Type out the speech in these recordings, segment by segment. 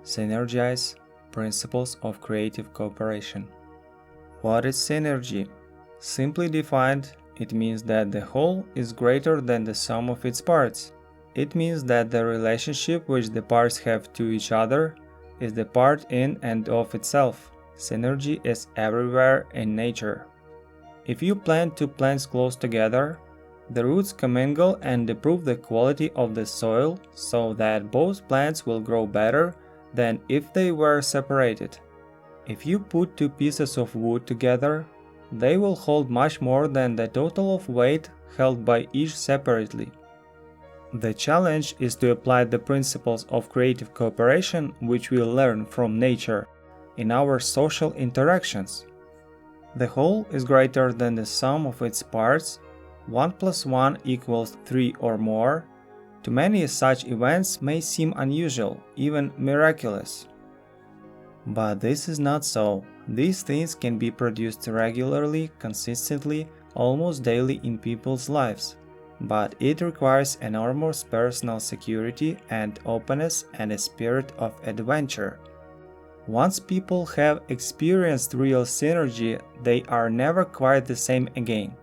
Synergize, Principles of Creative Cooperation. What is synergy? Simply defined, it means that the whole is greater than the sum of its parts. It means that the relationship which the parts have to each other is the part in and of itself. Synergy is everywhere in nature. If you plant two plants close together, the roots commingle and improve the quality of the soil so that both plants will grow better than if they were separated. If you put two pieces of wood together, they will hold much more than the total of weight held by each separately. The challenge is to apply the principles of creative cooperation which we learn from nature in our social interactions. The whole is greater than the sum of its parts. 1 + 1 = 3 or more. To many, such events may seem unusual, even miraculous. But this is not so. These things can be produced regularly, consistently, almost daily in people's lives. But it requires enormous personal security and openness and a spirit of adventure. Once people have experienced real synergy, they are never quite the same again.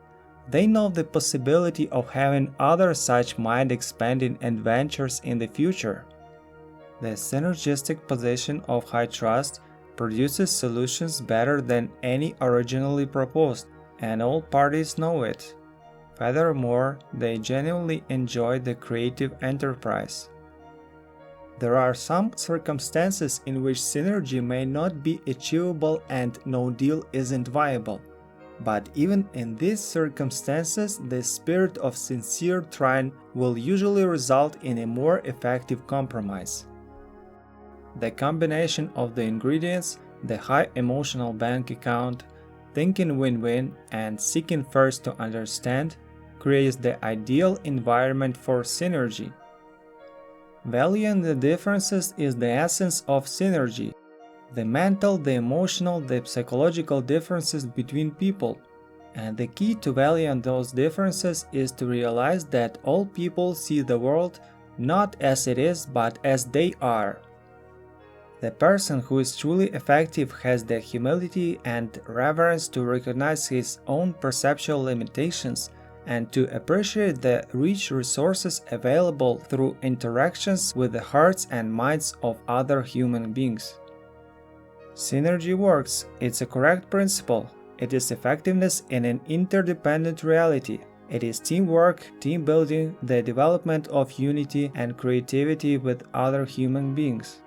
They know the possibility of having other such mind-expanding adventures in the future. The synergistic position of high trust produces solutions better than any originally proposed, and all parties know it. Furthermore, they genuinely enjoy the creative enterprise. There are some circumstances in which synergy may not be achievable and no deal isn't viable. But even in these circumstances, the spirit of sincere trying will usually result in a more effective compromise. The combination of the ingredients, the high emotional bank account, thinking win-win, and seeking first to understand, creates the ideal environment for synergy. Valuing the differences is the essence of synergy. The mental, the emotional, the psychological differences between people. And the key to valuing those differences is to realize that all people see the world not as it is but as they are. The person who is truly effective has the humility and reverence to recognize his own perceptual limitations and to appreciate the rich resources available through interactions with the hearts and minds of other human beings. Synergy works. It's a correct principle. It is effectiveness in an interdependent reality. It is teamwork, team building, the development of unity and creativity with other human beings.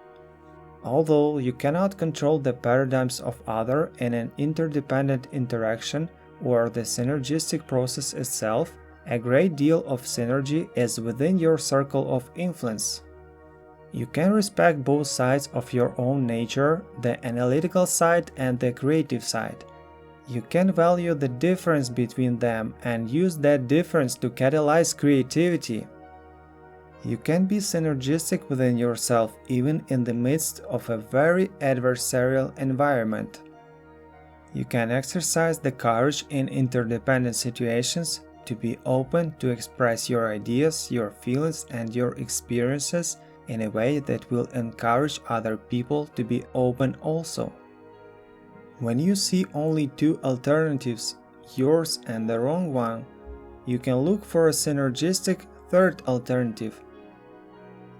Although you cannot control the paradigms of others in an interdependent interaction or the synergistic process itself, a great deal of synergy is within your circle of influence. You can respect both sides of your own nature, the analytical side and the creative side. You can value the difference between them and use that difference to catalyze creativity. You can be synergistic within yourself even in the midst of a very adversarial environment. You can exercise the courage in interdependent situations to be open to express your ideas, your feelings, and your experiences in a way that will encourage other people to be open also. When you see only two alternatives, yours and the wrong one, you can look for a synergistic third alternative.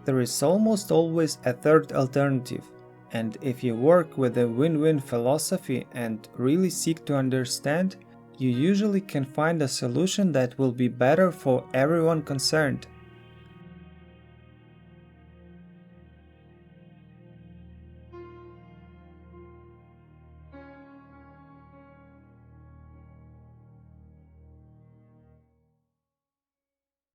There is almost always a third alternative. And if you work with a win-win philosophy and really seek to understand, you usually can find a solution that will be better for everyone concerned.